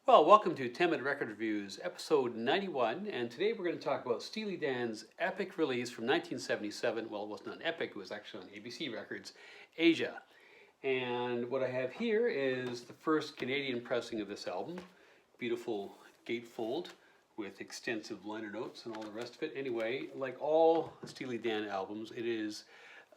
Well, welcome to 10-Minute Record Reviews, episode 91, and today we're going to talk about Steely Dan's epic release from 1977. Well, it wasn't an epic, it was actually on ABC Records, Asia. And what I have here is the first Canadian pressing of this album. Beautiful gatefold with extensive liner notes and all the rest of it. Anyway, like all Steely Dan albums, it is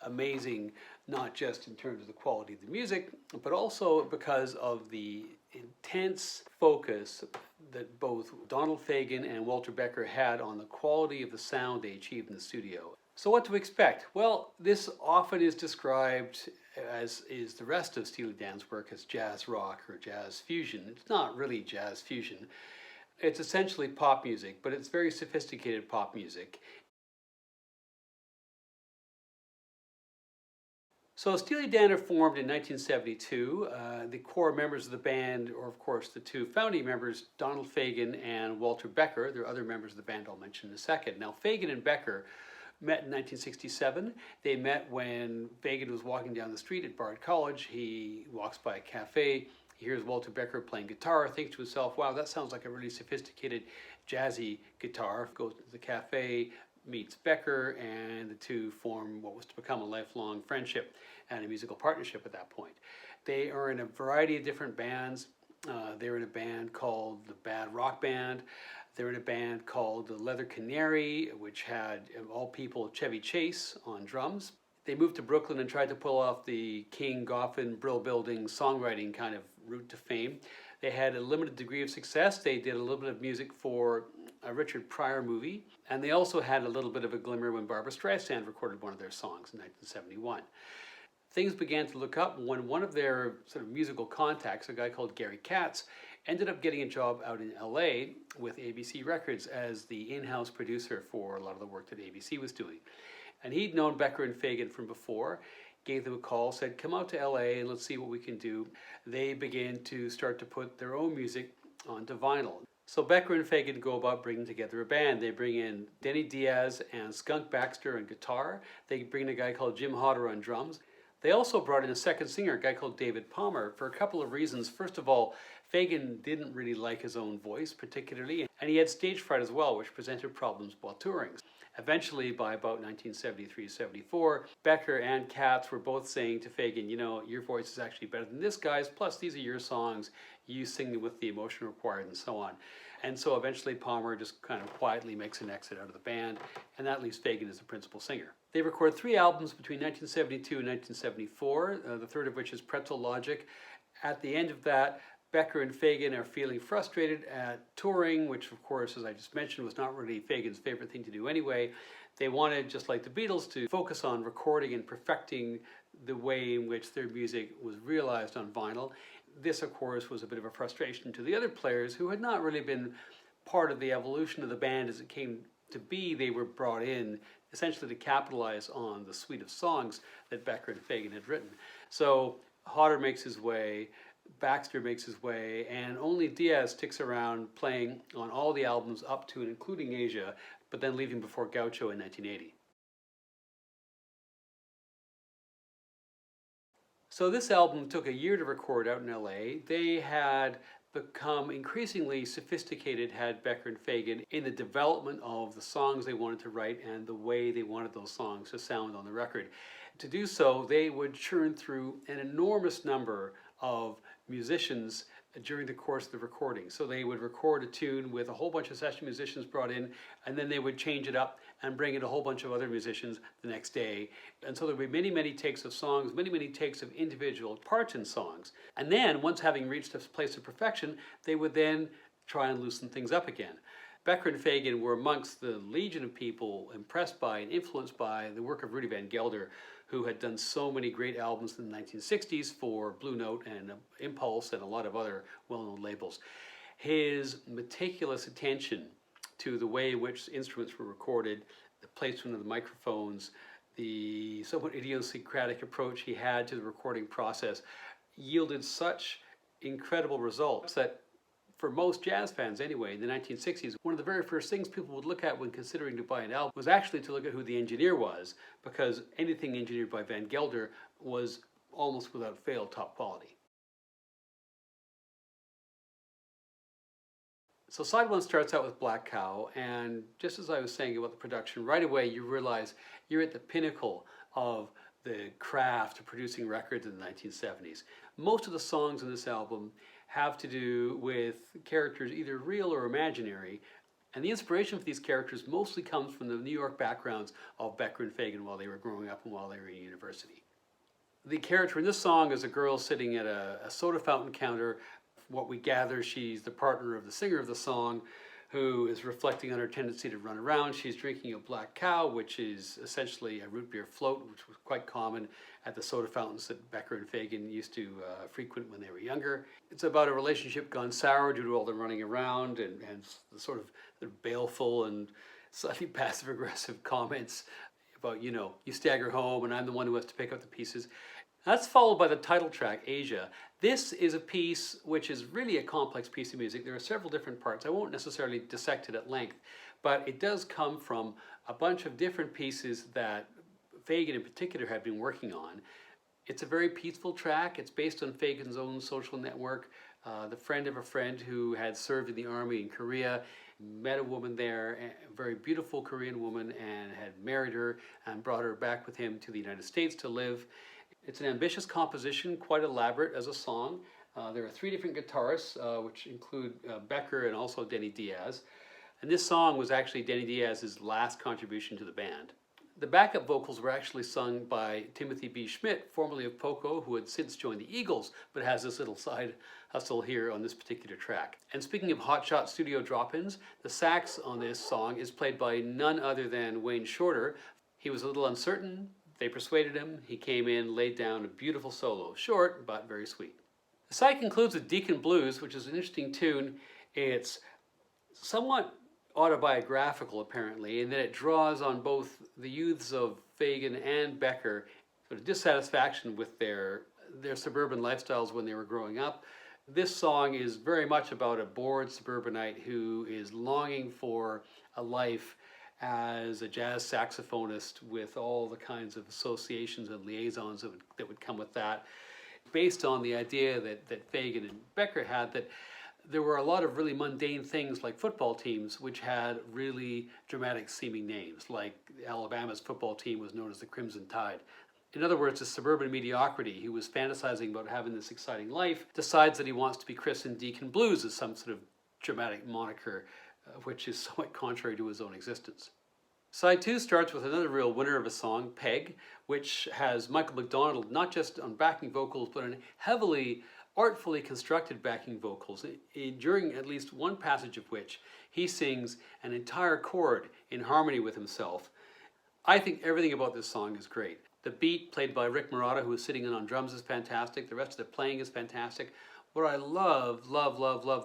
amazing, not just in terms of the quality of the music, but also because of the intense focus that both Donald Fagen and Walter Becker had on the quality of the sound they achieved in the studio. So what to expect? Well, this often is described, as is the rest of Steely Dan's work, as jazz rock or jazz fusion. It's not really jazz fusion. It's essentially pop music, but it's very sophisticated pop music. So Steely Dan are formed in 1972. The core members of the band are, of course, the two founding members, Donald Fagen and Walter Becker. There are other members of the band I'll mention in a second. Now, Fagen and Becker met in 1967. They met when Fagen was walking down the street at Bard College. He walks by a cafe. He hears Walter Becker playing guitar, thinks to himself, wow, that sounds like a really sophisticated, jazzy guitar. Goes to the cafe, meets Becker, and the two form what was to become a lifelong friendship and a musical partnership at that point. They are in a variety of different bands. They're in a band called the Bad Rock Band. They're in a band called the Leather Canary, which had, of all people, Chevy Chase on drums. They moved to Brooklyn and tried to pull off the King Goffin Brill Building songwriting kind of route to fame. They had a limited degree of success. They did a little bit of music for a Richard Pryor movie, and they also had a little bit of a glimmer when Barbra Streisand recorded one of their songs in 1971. Things began to look up when one of their sort of musical contacts, a guy called Gary Katz, ended up getting a job out in LA with ABC Records as the in-house producer for a lot of the work that ABC was doing. And he'd known Becker and Fagen from before, gave them a call, said, come out to LA and let's see what we can do. They began to start to put their own music onto vinyl. So Becker and Fagen go about bringing together a band. They bring in Denny Diaz and Skunk Baxter on guitar. They bring in a guy called Jim Hodder on drums. They also brought in a second singer, a guy called David Palmer, for a couple of reasons. First of all, Fagen didn't really like his own voice particularly, and he had stage fright as well, which presented problems while touring. Eventually, by about 1973-74, Becker and Katz were both saying to Fagen, you know, your voice is actually better than this guy's, plus these are your songs, you sing them with the emotion required and so on. And so eventually Palmer just kind of quietly makes an exit out of the band, and that leaves Fagen as the principal singer. They record 3 albums between 1972 and 1974, the third of which is Pretzel Logic. At the end of that, Becker and Fagen are feeling frustrated at touring, which of course, as I just mentioned, was not really Fagen's favorite thing to do anyway. They wanted, just like the Beatles, to focus on recording and perfecting the way in which their music was realized on vinyl. This, of course, was a bit of a frustration to the other players who had not really been part of the evolution of the band as it came to be. They were brought in essentially to capitalize on the suite of songs that Becker and Fagen had written. So Hodder makes his way, Baxter makes his way, and only Diaz sticks around playing on all the albums up to and including Asia, but then leaving before Gaucho in 1980. So this album took a year to record out in LA. They had become increasingly sophisticated, had Becker and Fagen, in the development of the songs they wanted to write and the way they wanted those songs to sound on the record. To do so, they would churn through an enormous number of musicians during the course of the recording. So they would record a tune with a whole bunch of session musicians brought in, and then they would change it up and bring in a whole bunch of other musicians the next day. And so there would be many, many takes of songs, many, many takes of individual parts in songs. And then, once having reached a place of perfection, they would then try and loosen things up again. Becker and Fagen were amongst the legion of people impressed by and influenced by the work of Rudy Van Gelder, who had done so many great albums in the 1960s for Blue Note and Impulse and a lot of other well-known labels. His meticulous attention to the way in which instruments were recorded, the placement of the microphones, the somewhat idiosyncratic approach he had to the recording process yielded such incredible results that for most jazz fans anyway, in the 1960s, one of the very first things people would look at when considering to buy an album was actually to look at who the engineer was, because anything engineered by Van Gelder was almost without fail top quality. So side one starts out with Black Cow, and just as I was saying about the production, right away you realize you're at the pinnacle of the craft of producing records in the 1970s. Most of the songs in this album have to do with characters either real or imaginary, and the inspiration for these characters mostly comes from the New York backgrounds of Becker and Fagen while they were growing up and while they were in university. The character in this song is a girl sitting at a soda fountain counter. What we gather, she's the partner of the singer of the song, who is reflecting on her tendency to run around. She's drinking a Black Cow, which is essentially a root beer float, which was quite common at the soda fountains that Becker and Fagen used to frequent when they were younger. It's about a relationship gone sour due to all the running around and the sort of the baleful and slightly passive-aggressive comments about, you know, you stagger home and I'm the one who has to pick up the pieces. That's followed by the title track, Asia. This is a piece which is really a complex piece of music. There are several different parts. I won't necessarily dissect it at length, but it does come from a bunch of different pieces that Fagen in particular had been working on. It's a very peaceful track. It's based on Fagen's own social network. The friend of a friend who had served in the army in Korea, met a woman there, a very beautiful Korean woman, and had married her and brought her back with him to the United States to live. It's an ambitious composition, quite elaborate as a song. There are 3 different guitarists, which include Becker and also Denny Diaz. And this song was actually Denny Diaz's last contribution to the band. The backup vocals were actually sung by Timothy B. Schmidt, formerly of Poco, who had since joined the Eagles, but has this little side hustle here on this particular track. And speaking of hotshot studio drop-ins, the sax on this song is played by none other than Wayne Shorter. He was a little uncertain. They persuaded him. He came in, laid down a beautiful solo. Short, but very sweet. The side concludes with Deacon Blues, which is an interesting tune. It's somewhat autobiographical, apparently, in that it draws on both the youths of Fagen and Becker sort of dissatisfaction with their suburban lifestyles when they were growing up. This song is very much about a bored suburbanite who is longing for a life as a jazz saxophonist with all the kinds of associations and liaisons that would come with that, based on the idea that Fagen and Becker had that there were a lot of really mundane things like football teams which had really dramatic seeming names, like Alabama's football team was known as the Crimson Tide. In other words, a suburban mediocrity who was fantasizing about having this exciting life decides that he wants to be christened Deacon Blues as some sort of dramatic moniker, which is somewhat contrary to his own existence. Side 2 starts with another real winner of a song, Peg, which has Michael McDonald not just on backing vocals, but on heavily, artfully constructed backing vocals, during at least one passage of which he sings an entire chord in harmony with himself. I think everything about this song is great. The beat, played by Rick Marotta, who is sitting in on drums, is fantastic. The rest of the playing is fantastic. What I love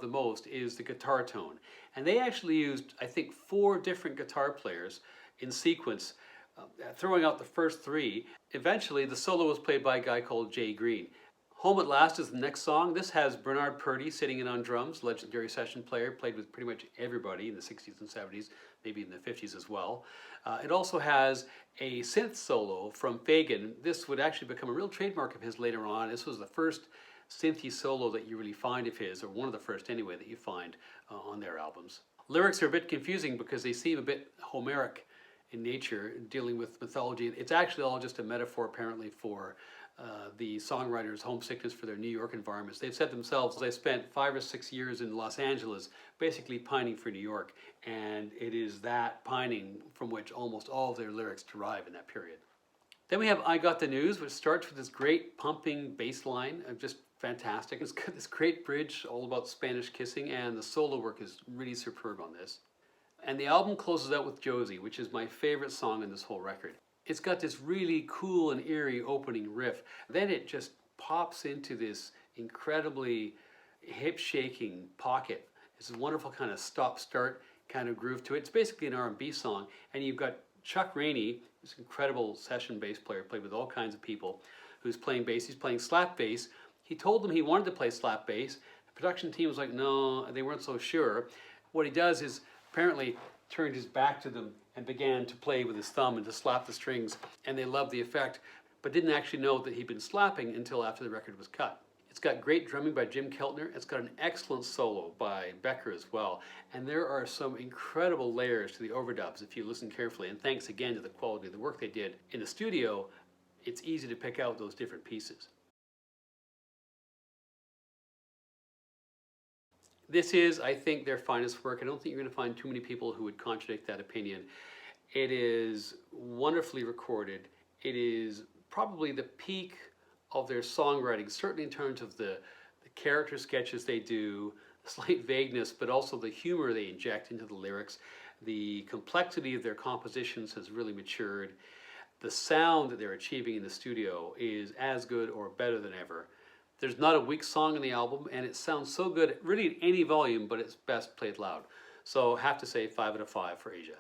the most is the guitar tone. And they actually used, I think, 4 different guitar players in sequence, throwing out the first 3. Eventually, the solo was played by a guy called Jay Green. Home at Last is the next song. This has Bernard Purdie sitting in on drums, legendary session player, played with pretty much everybody in the 60s and 70s, maybe in the 50s as well. It also has a synth solo from Fagen. This would actually become a real trademark of his later on. This was the first synthy solo that you really find of his, or one of the first anyway, that you find on their albums. Lyrics are a bit confusing because they seem a bit Homeric in nature, dealing with mythology. It's actually all just a metaphor, apparently, for the songwriters' homesickness for their New York environments. They've said themselves they spent 5 or 6 years in Los Angeles basically pining for New York, and it is that pining from which almost all of their lyrics derive in that period. Then we have I Got the News, which starts with this great pumping bass line, just fantastic. It's got this great bridge all about Spanish kissing, and the solo work is really superb on this. And the album closes out with Josie, which is my favorite song in this whole record. It's got this really cool and eerie opening riff. Then it just pops into this incredibly hip-shaking pocket. It's a wonderful kind of stop-start kind of groove to it. It's basically an R&B song. And you've got Chuck Rainey, this incredible session bass player, played with all kinds of people, who's playing bass. He's playing slap bass. He told them he wanted to play slap bass. The production team was like, no, they weren't so sure. What he does is apparently turned his back to them and began to play with his thumb and to slap the strings, and they loved the effect, but didn't actually know that he'd been slapping until after the record was cut. It's got great drumming by Jim Keltner. It's got an excellent solo by Becker as well. And there are some incredible layers to the overdubs if you listen carefully. And thanks again to the quality of the work they did in the studio, it's easy to pick out those different pieces. This is, I think, their finest work. I don't think you're going to find too many people who would contradict that opinion. It is wonderfully recorded. It is probably the peak of their songwriting, certainly in terms of the character sketches they do, the slight vagueness, but also the humor they inject into the lyrics. The complexity of their compositions has really matured. The sound that they're achieving in the studio is as good or better than ever. There's not a weak song in the album, and it sounds so good, really at any volume, but it's best played loud. So I have to say 5 out of 5 for Asia.